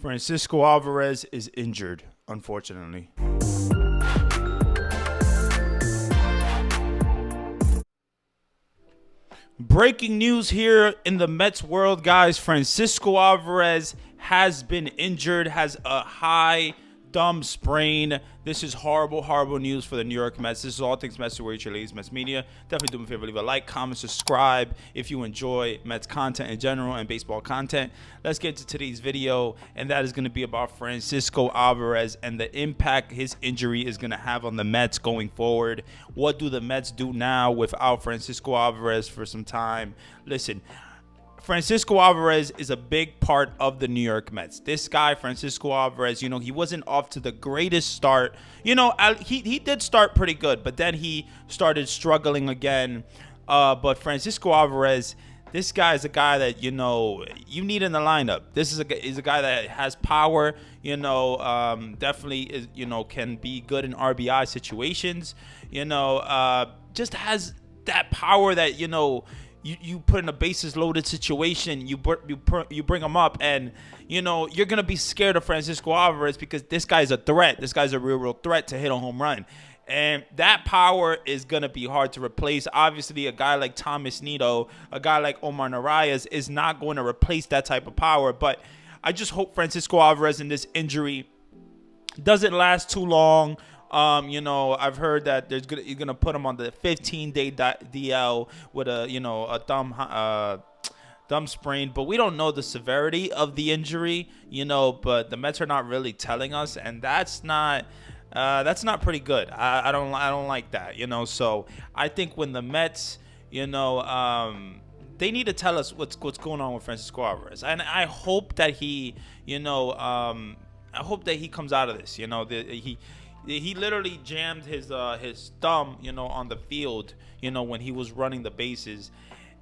Francisco Alvarez is injured, unfortunately. Breaking news here in the Mets world, guys. Francisco Alvarez has been injured, has a high thumb sprain. This is horrible, horrible news for the New York Mets. This is All Things Mets, where your ladies Mets media. Definitely do me a favor, leave a like, comment, subscribe if you enjoy Mets content in general and baseball content. Let's get to today's video, and that is going to be about Francisco Alvarez and the impact his injury is going to have on the Mets going forward. What do the Mets do now without Francisco Alvarez for some time? Listen, Francisco Alvarez is a big part of the New York Mets. This guy, Francisco Alvarez, he wasn't off to the greatest start. He did start pretty good, but then he started struggling again. But Francisco Alvarez, this guy is a guy that, you need in the lineup. This is a guy that has power, definitely is, can be good in RBI situations, just has that power that, you put in a bases loaded situation, you bring him up, and you're gonna be scared of Francisco Alvarez because this guy's a threat. This guy's a real threat to hit a home run, and that power is gonna be hard to replace. Obviously, a guy like Thomas Nido, a guy like Omar Narvaez is not going to replace that type of power. But I just hope Francisco Alvarez in this injury doesn't last too long. I've heard that you're gonna put him on the 15-day DL with a thumb sprain, but we don't know the severity of the injury, but the Mets are not really telling us, and that's not pretty good. I don't like that, So I think when the Mets, they need to tell us what's going on with Francisco Alvarez, and I hope that he, I hope that he comes out of this. He literally jammed his thumb, on the field, when he was running the bases.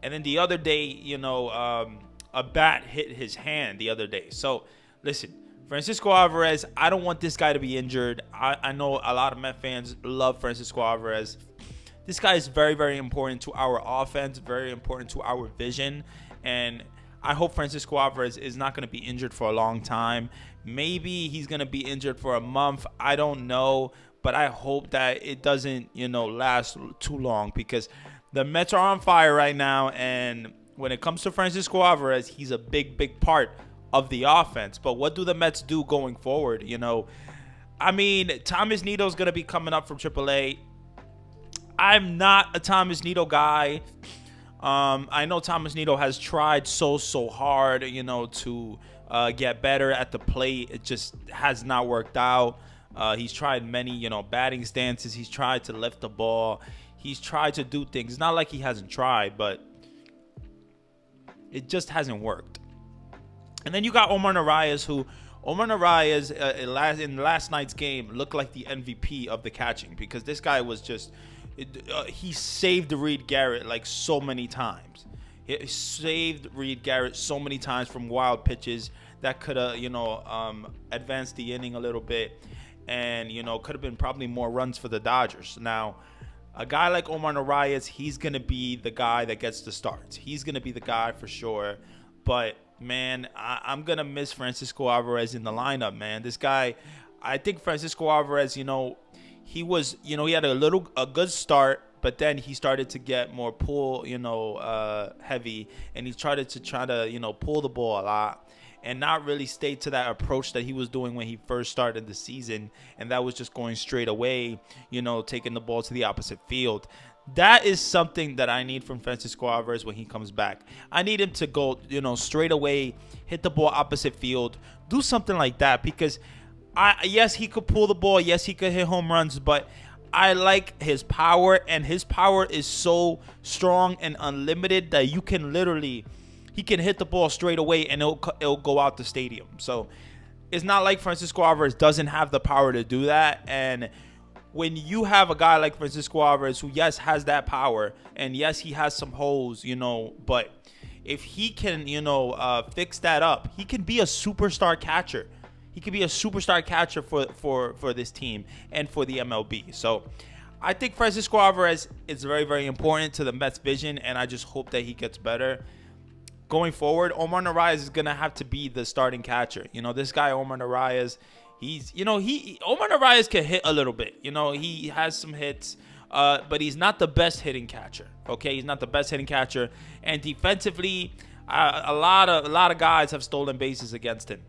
And then the other day, a bat hit his hand the other day. So, listen, Francisco Alvarez, I don't want this guy to be injured. I know a lot of Met fans love Francisco Alvarez. This guy is very, very important to our offense, very important to our vision. And I hope Francisco Alvarez is not going to be injured for a long time. Maybe he's going to be injured for a month. I don't know. But I hope that it doesn't, last too long, because the Mets are on fire right now. And when it comes to Francisco Alvarez, he's a big, big part of the offense. But what do the Mets do going forward? Thomas Nido's going to be coming up from AAA. I'm not a Thomas Nido guy. I know Thomas Nido has tried so hard, to get better at the plate. It just has not worked out. He's tried many, batting stances. He's tried to lift the ball. He's tried to do things. It's not like he hasn't tried, but it just hasn't worked. And then you got Omar Narvaez, in last night's game looked like the MVP of the catching, because this guy was just... he saved Reed Garrett like so many times. He saved Reed Garrett so many times from wild pitches that could have, advanced the inning a little bit, and could have been probably more runs for the Dodgers. Now, a guy like Omar Narvaez, he's gonna be the guy that gets the starts. He's gonna be the guy for sure. But man, I'm gonna miss Francisco Alvarez in the lineup, man. This guy, I think Francisco Alvarez, he was, he had a good start, but then he started to get more pull, heavy, and he started to pull the ball a lot and not really stay to that approach that he was doing when he first started the season, and that was just going straight away, taking the ball to the opposite field. That is something that I need from Francisco Alvarez when he comes back. I need him to go, straight away, hit the ball opposite field, do something like that, because yes, he could pull the ball. Yes, he could hit home runs, but I like his power, and his power is so strong and unlimited that he can hit the ball straight away and it'll go out the stadium. So it's not like Francisco Alvarez doesn't have the power to do that. And when you have a guy like Francisco Alvarez, who yes has that power, and yes he has some holes, but if he can fix that up, he can be a superstar catcher. He could be a superstar catcher for this team and for the MLB. So I think Francisco Alvarez is very, very important to the Mets' vision, and I just hope that he gets better. going forward, Omar Narvaez is gonna have to be the starting catcher. This guy Omar Narvaez, Omar Narvaez can hit a little bit. He has some hits, but he's not the best hitting catcher. Okay, he's not the best hitting catcher, and defensively, a lot of guys have stolen bases against him.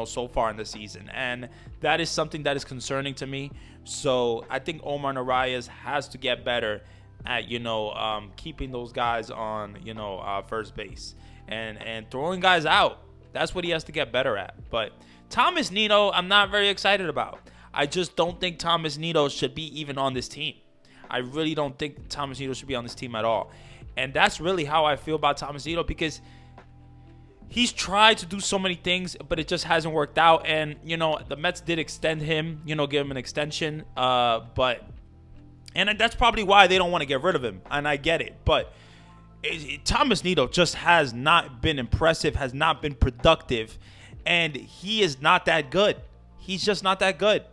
So far in the season, and that is something that is concerning to me. So I think Omar Narvaez has to get better at keeping those guys on first base and throwing guys out. That's what he has to get better at. But Thomas Nido, I'm not very excited about. I just don't think Thomas Nido should be even on this team. I really don't think Thomas Nido should be on this team at all. And that's really how I feel about Thomas Nido, because he's tried to do so many things, but it just hasn't worked out. And, the Mets did extend him, give him an extension. And that's probably why they don't want to get rid of him. And I get it. But Thomas Nido just has not been impressive, has not been productive. And he is not that good. He's just not that good.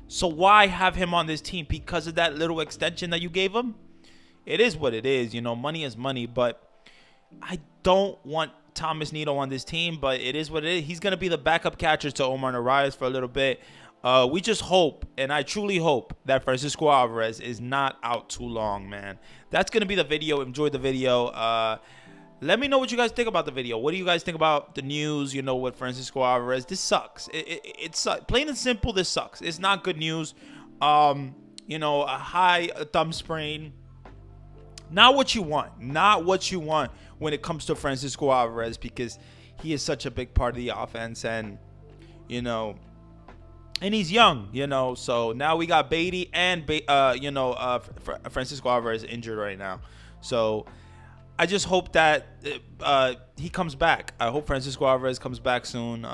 So why have him on this team? Because of that little extension that you gave him? It is what it is. Money is money. But I don't want Thomas Nido on this team, but it is what it is. He's going to be the backup catcher to Omar Narvaez for a little bit. We just hope, and I truly hope, that Fransisco Alvarez is not out too long, man. That's going to be the video. Enjoy the video. Let me know what you guys think about the video. What do you guys think about the news, with Fransisco Alvarez? This sucks. It sucks. Plain and simple, this sucks. It's not good news. A high thumb sprain. Not what you want. Not what you want when it comes to Fransisco Alvarez, because he is such a big part of the offense, and and he's young, So now we got Beatty and Fransisco Alvarez injured right now. So I just hope that he comes back. I hope Fransisco Alvarez comes back soon.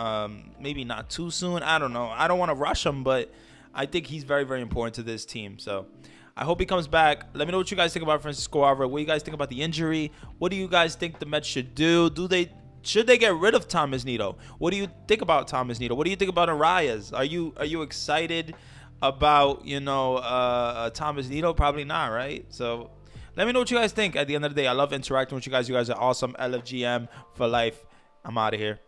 Maybe not too soon. I don't know. I don't want to rush him, but I think he's very, very important to this team. So I hope he comes back. Let me know what you guys think about Fransisco Alvarez. What do you guys think about the injury? What do you guys think the Mets should do? Should they get rid of Thomas Nido? What do you think about Thomas Nido? What do you think about Arias? Are you excited about Thomas Nido? Probably not, right? So let me know what you guys think. At the end of the day, I love interacting with you guys. You guys are awesome. LFGM for life. I'm out of here.